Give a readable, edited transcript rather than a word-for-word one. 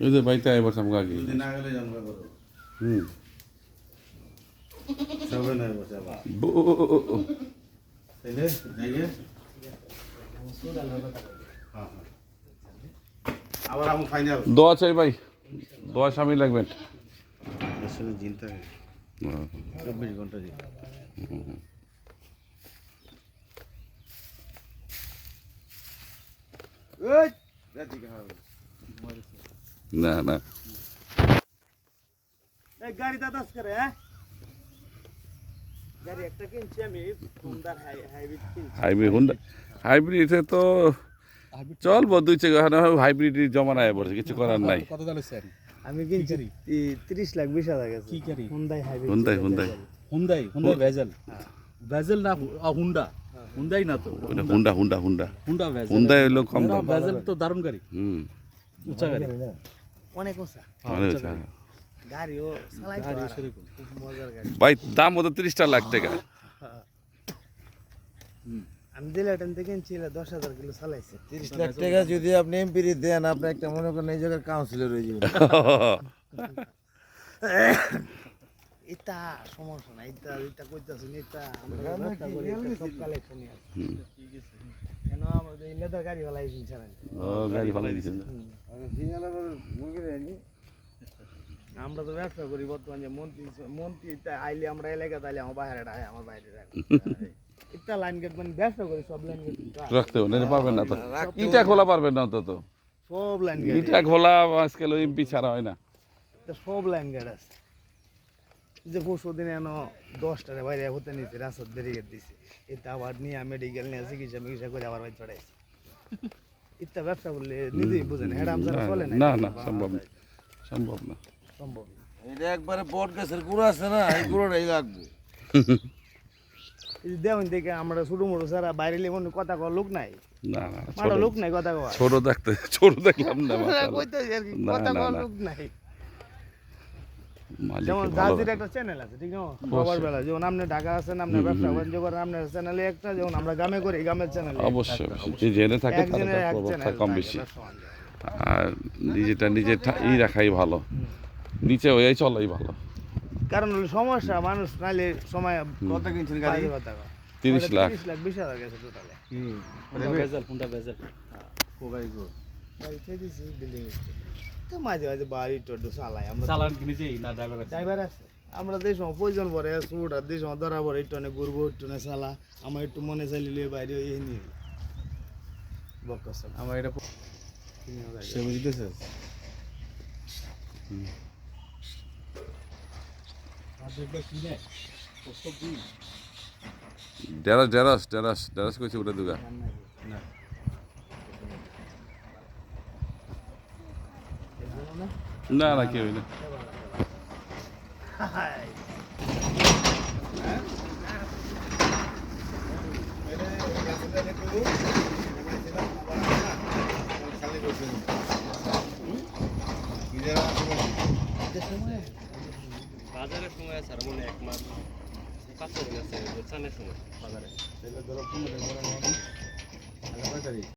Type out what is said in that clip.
এই যে বাইতে আইবার সামগা কি না গেলে জন্ম করো হুম সবে না বসে আবার তাইলে যাইয়ে হ্যাঁ আবার আমি ফাইনাল দোয়া চাই ভাই দোয়া স্বামী লাগবেন আসলে চিন্তা 24 ঘন্টা জি ওই রাতি কা না না এই গাড়ি দাদাস করে হ্যাঁ গাড়ি একটা কিনছি আমি হোন্ডার হাইব্রিড কিনছি হাইব্রিডে তো চলবো দুই চাকা হাইব্রিড জমানায় পড়ছে কিছু করার নাই কত দাঁড়াচ্ছেন আমি কিনছি 30 লাখ 20,000 গেছে কি গাড়ি Hyundai hybrid Hyundai Hyundai bezel bezel না হুন্ডা হুন্ডাই না তো হুন্ডা হুন্ডা ভেজেল হুন্দাই হলো কম দাম ভেজেল তো দারুণ গাড়ি হুম উঁচা গাড়ি অনেক ওসা ভালো হয়েছে। গাড়িও চালাইতে গাড়ি পারে। সেরকম খুব মজার গাড়ি ভাই দাম হতো 30 লাখ টাকা আমি দিলাটান থেকে কিনছি 10,000 কিলো চালাইছে 30 লাখ টাকা যদি আপনি এমপিরি দেন আপনি একটা মনে করেন এই জায়গার কাউন্সিলর হয়ে যাবেন এটা সমস্যা না এটা কইতাছেন এটা আমরা ব্যবস্থা করি এটা সব কালেকশনই আছে কেন আমাদের লেদার গাড়ি वाला কিনছে না ও গাড়ি ভালো দিছেন আমরা তো ব্যবসা করি বর্তমানে যে মন্ত্রী আইলে আমরা এলাকা তাইলে আমার বাইরে আয় আমার বাইরে এটা লাইন গেট মানে ব্যবসা করি সব লাইন গেট রাখতে হবে না পারবেন না তো ইটা খোলা পারবেন না তো তো সব লাইন গেট ইটা খোলা আজকাল এমপি ছাড়া হয় না সব লাইন গেট আছে যে পরশু দিন এন 10টার বাইরে হতে নিয়েছে রাস্তার ব্যারিকেড দিছে এটা আবার নিয়ে মেডিকেল নিয়ে চিকিৎসা করে আবার বাইরে চড়াইছে এটা ব্যবসা করলে নিজেই বুঝেন হ্যাডাম ছাড়া চলে না না সম্ভব না সম্ভব না সম্ভব এটা একবারে বট গাছের গুঁড়ো আছে না এই গুঁড়োটাই লাগবে এই দেওয়ান থেকে আমরা ছোটো মোটো সারা বাইরে মনে কথা কর লোক নাই না না মারা লোক নাই কথা কর ছোট দেখলাম না কইতেছি আর কি না, কথা না, কর না। লোক নাই মালিক যেমন ভালো জাজির একটা চ্যানেল আছে ঠিক আছে সবার বেলা যেমন আপনি ঢাকা আছেন আপনি ব্যবসা বাণিজ্য করেন আপনার চ্যানেলে একটা যেমন আমরা গ্রামে করি গ্রামের চ্যানেলে অবশ্যই যে জেনে থাকে তার একজনের এক প্রভাব চ্যানেল থাকে কম বেশি আর নিজে রাখাই ভালো নিচে ওই চলাই ভালো কারণ হলো সমস্যা মানুষ নাইলে সময় কত কিনছেন গাড়ি 30 লাখ 30 লাখ 20,000 গেছে টোটালে হুন্ডা ভেজেল ও গাড়ি গো বাড়ি থেকে দিছি বিল্ডিং তো মাঝে মাঝে বাড়ি টোটো চালাই আমরা চালান কিনেছি না ড্রাইভার আছে ড্রাইভার আছে আমরা যে সময় প্রয়োজন পড়ে সুট আর যে সময় ধরা পড়ে একটু ঘুরবো একটু চালা আমার একটু মনে চালিয়ে বাইরে এই নিয়ে বকস আমার এটা সে বুঝতেছে ডেরাস কইছে উঠে দুগা না না কি হইলো বাজারের সময় আছে আর মনে এক মাস কাছে আছে চানের সময় বাজারে